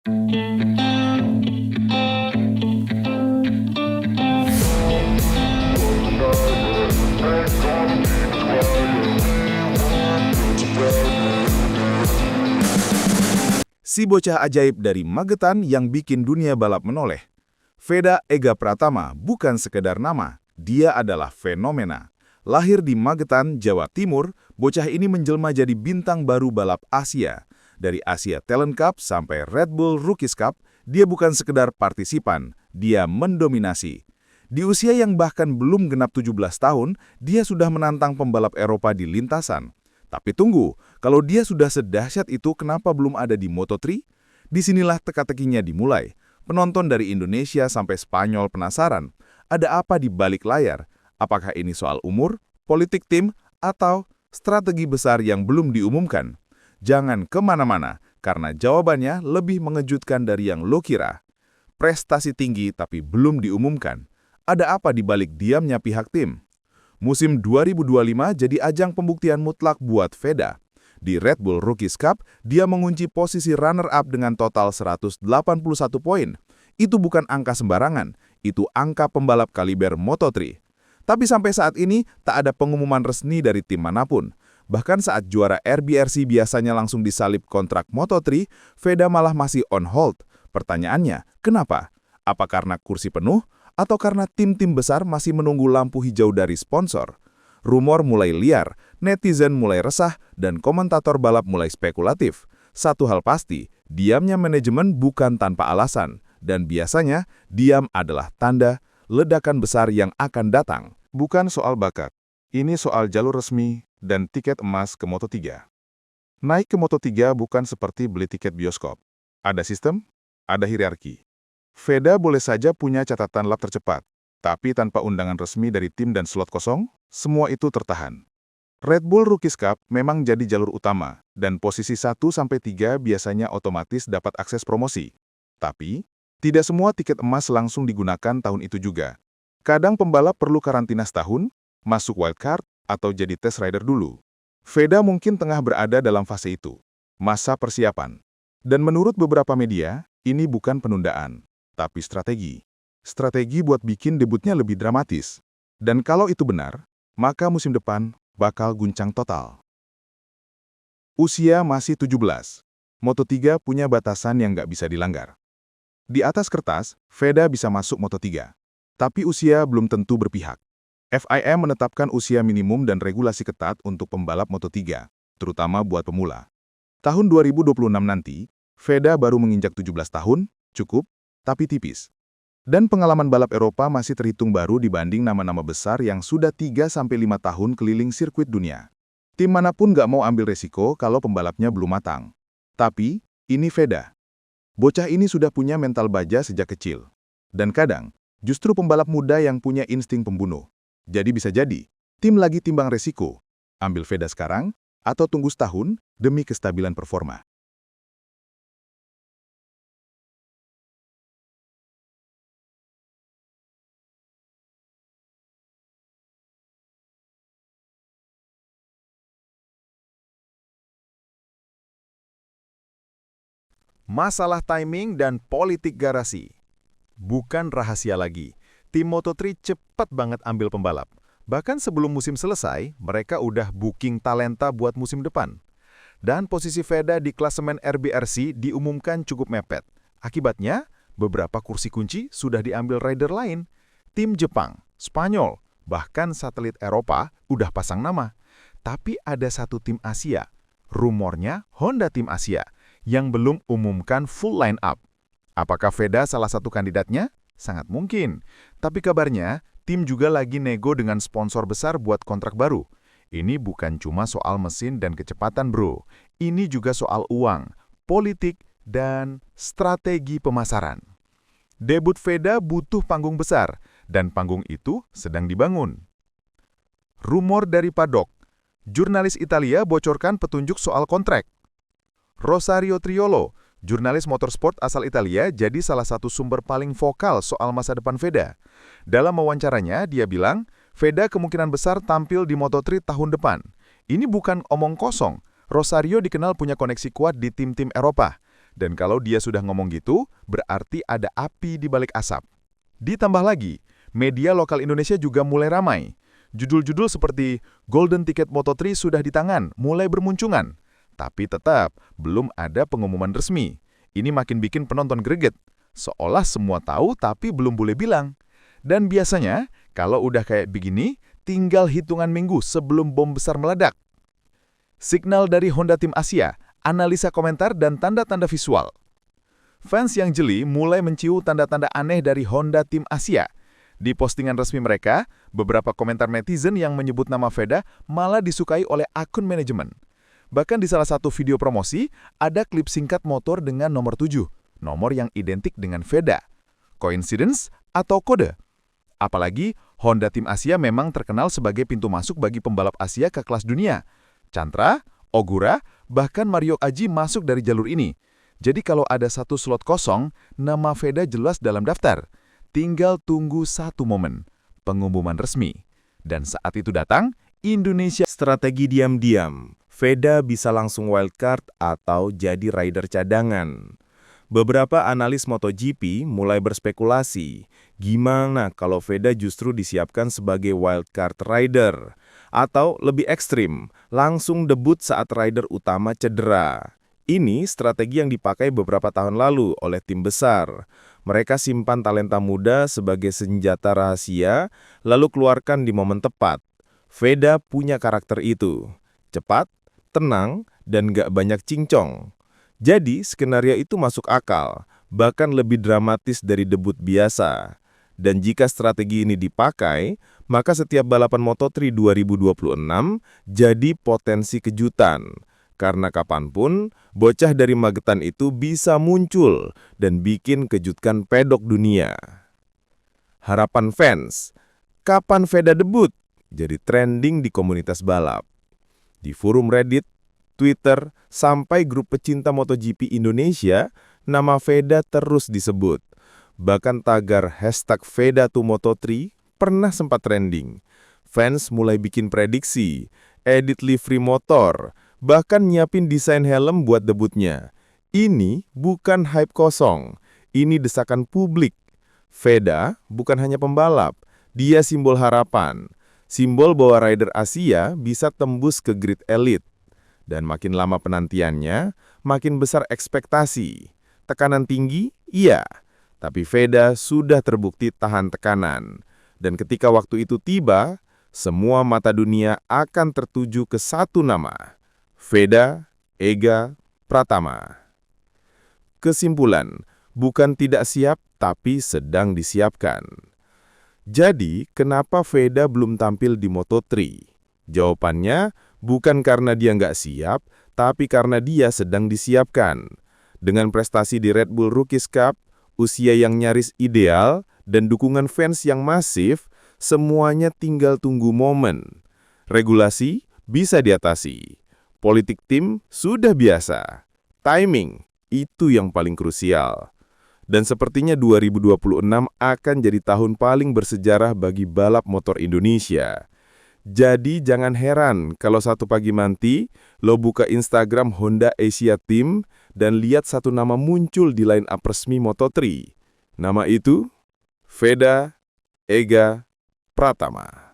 Si bocah ajaib dari Magetan yang bikin dunia balap menoleh. Veda Ega Pratama bukan sekedar nama, dia adalah fenomena. Lahir di Magetan, Jawa Timur, bocah ini menjelma jadi bintang baru balap Asia. Dari Asia Talent Cup sampai Red Bull Rookies Cup, dia bukan sekedar partisipan, dia mendominasi. Di usia yang bahkan belum genap 17 tahun, dia sudah menantang pembalap Eropa di lintasan. Tapi tunggu, kalau dia sudah sedahsyat itu kenapa belum ada di Moto3? Disinilah teka-tekinya dimulai. Penonton dari Indonesia sampai Spanyol penasaran, ada apa di balik layar? Apakah ini soal umur, politik tim, atau strategi besar yang belum diumumkan? Jangan kemana-mana, karena jawabannya lebih mengejutkan dari yang lo kira. Prestasi tinggi tapi belum diumumkan. Ada apa di balik diamnya pihak tim? Musim 2025 jadi ajang pembuktian mutlak buat Veda. Di Red Bull Rookies Cup, dia mengunci posisi runner-up dengan total 181 poin. Itu bukan angka sembarangan, itu angka pembalap kaliber Moto3. Tapi sampai saat ini, tak ada pengumuman resmi dari tim manapun. Bahkan saat juara RBRC biasanya langsung disalip kontrak Moto3, Veda malah masih on hold. Pertanyaannya, kenapa? Apa karena kursi penuh? Atau karena tim-tim besar masih menunggu lampu hijau dari sponsor? Rumor mulai liar, netizen mulai resah, dan komentator balap mulai spekulatif. Satu hal pasti, diamnya manajemen bukan tanpa alasan, dan biasanya diam adalah tanda ledakan besar yang akan datang. Bukan soal bakat, ini soal jalur resmi dan tiket emas ke Moto3. Naik ke Moto3 bukan seperti beli tiket bioskop. Ada sistem, ada hierarki. Veda boleh saja punya catatan lap tercepat, tapi tanpa undangan resmi dari tim dan slot kosong, semua itu tertahan. Red Bull Rookies Cup memang jadi jalur utama, dan posisi 1-3 biasanya otomatis dapat akses promosi. Tapi, tidak semua tiket emas langsung digunakan tahun itu juga. Kadang pembalap perlu karantina setahun, masuk wildcard, atau jadi test rider dulu. Veda mungkin tengah berada dalam fase itu, masa persiapan. Dan menurut beberapa media, ini bukan penundaan, tapi strategi. Strategi buat bikin debutnya lebih dramatis. Dan kalau itu benar, maka musim depan bakal guncang total. Usia masih 17. Moto3 punya batasan yang nggak bisa dilanggar. Di atas kertas, Veda bisa masuk Moto3. Tapi usia belum tentu berpihak. FIM menetapkan usia minimum dan regulasi ketat untuk pembalap Moto3, terutama buat pemula. Tahun 2026 nanti, Veda baru menginjak 17 tahun, cukup, tapi tipis. Dan pengalaman balap Eropa masih terhitung baru dibanding nama-nama besar yang sudah 3-5 tahun keliling sirkuit dunia. Tim manapun nggak mau ambil resiko kalau pembalapnya belum matang. Tapi, ini Veda. Bocah ini sudah punya mental baja sejak kecil. Dan kadang, justru pembalap muda yang punya insting pembunuh. Jadi bisa jadi, tim lagi timbang resiko. Ambil Veda sekarang, atau tunggu setahun demi kestabilan performa. Masalah timing dan politik garasi. Bukan rahasia lagi, tim Moto3 cepat banget ambil pembalap. Bahkan sebelum musim selesai, mereka udah booking talenta buat musim depan. Dan posisi Veda di klasemen RBRC diumumkan cukup mepet. Akibatnya, beberapa kursi kunci sudah diambil rider lain. Tim Jepang, Spanyol, bahkan satelit Eropa udah pasang nama. Tapi ada satu tim Asia, rumornya Honda Tim Asia, yang belum umumkan full line up. Apakah Veda salah satu kandidatnya? Sangat mungkin. Tapi kabarnya, tim juga lagi nego dengan sponsor besar buat kontrak baru. Ini bukan cuma soal mesin dan kecepatan bro. Ini juga soal uang, politik, dan strategi pemasaran. Debut Veda butuh panggung besar, dan panggung itu sedang dibangun. Rumor dari paddock. Jurnalis Italia bocorkan petunjuk soal kontrak. Rosario Triolo, jurnalis motorsport asal Italia, jadi salah satu sumber paling vokal soal masa depan Veda. Dalam wawancaranya, dia bilang, Veda kemungkinan besar tampil di Moto3 tahun depan. Ini bukan omong kosong. Rosario dikenal punya koneksi kuat di tim-tim Eropa. Dan kalau dia sudah ngomong gitu, berarti ada api di balik asap. Ditambah lagi, media lokal Indonesia juga mulai ramai. Judul-judul seperti Golden Ticket Moto3 sudah di tangan, mulai bermunculan. Tapi tetap, belum ada pengumuman resmi. Ini makin bikin penonton greget. Seolah semua tahu tapi belum boleh bilang. Dan biasanya, kalau udah kayak begini, tinggal hitungan minggu sebelum bom besar meledak. Signal dari Honda Tim Asia, analisa komentar dan tanda-tanda visual. Fans yang jeli mulai mencium tanda-tanda aneh dari Honda Tim Asia. Di postingan resmi mereka, beberapa komentar netizen yang menyebut nama Veda malah disukai oleh akun manajemen. Bahkan di salah satu video promosi, ada klip singkat motor dengan nomor 7, nomor yang identik dengan Veda. Coincidence atau kode? Apalagi, Honda Tim Asia memang terkenal sebagai pintu masuk bagi pembalap Asia ke kelas dunia. Chandra, Ogura, bahkan Mario Aji masuk dari jalur ini. Jadi kalau ada satu slot kosong, nama Veda jelas dalam daftar. Tinggal tunggu satu momen, pengumuman resmi. Dan saat itu datang, Indonesia. Strategi diam-diam, Veda bisa langsung wildcard atau jadi rider cadangan. Beberapa analis MotoGP mulai berspekulasi, gimana kalau Veda justru disiapkan sebagai wildcard rider? Atau lebih ekstrim, langsung debut saat rider utama cedera. Ini strategi yang dipakai beberapa tahun lalu oleh tim besar. Mereka simpan talenta muda sebagai senjata rahasia, lalu keluarkan di momen tepat. Veda punya karakter itu. Cepat, tenang, dan gak banyak cincong. Jadi, skenario itu masuk akal, bahkan lebih dramatis dari debut biasa. Dan jika strategi ini dipakai, maka setiap balapan Moto3 2026 jadi potensi kejutan. Karena kapanpun, bocah dari Magetan itu bisa muncul dan bikin kejutkan pedok dunia. Harapan fans, kapan Veda debut? Jadi trending di komunitas balap. Di forum Reddit, Twitter, sampai grup pecinta MotoGP Indonesia, nama Veda terus disebut. Bahkan tagar #Veda2Moto3 pernah sempat trending. Fans mulai bikin prediksi, edit livery motor, bahkan nyiapin desain helm buat debutnya. Ini bukan hype kosong, ini desakan publik. Veda bukan hanya pembalap, dia simbol harapan. Simbol bahwa rider Asia bisa tembus ke grid elite. Dan makin lama penantiannya, makin besar ekspektasi. Tekanan tinggi? Iya. Tapi Veda sudah terbukti tahan tekanan. Dan ketika waktu itu tiba, semua mata dunia akan tertuju ke satu nama. Veda Ega Pratama. Kesimpulan, bukan tidak siap, tapi sedang disiapkan. Jadi, kenapa Veda belum tampil di Moto3? Jawabannya, bukan karena dia nggak siap, tapi karena dia sedang disiapkan. Dengan prestasi di Red Bull Rookies Cup, usia yang nyaris ideal, dan dukungan fans yang masif, semuanya tinggal tunggu momen. Regulasi bisa diatasi. Politik tim sudah biasa. Timing, itu yang paling krusial. Dan sepertinya 2026 akan jadi tahun paling bersejarah bagi balap motor Indonesia. Jadi jangan heran kalau satu pagi nanti lo buka Instagram Honda Asia Team dan lihat satu nama muncul di line up resmi Moto3. Nama itu Veda Ega Pratama.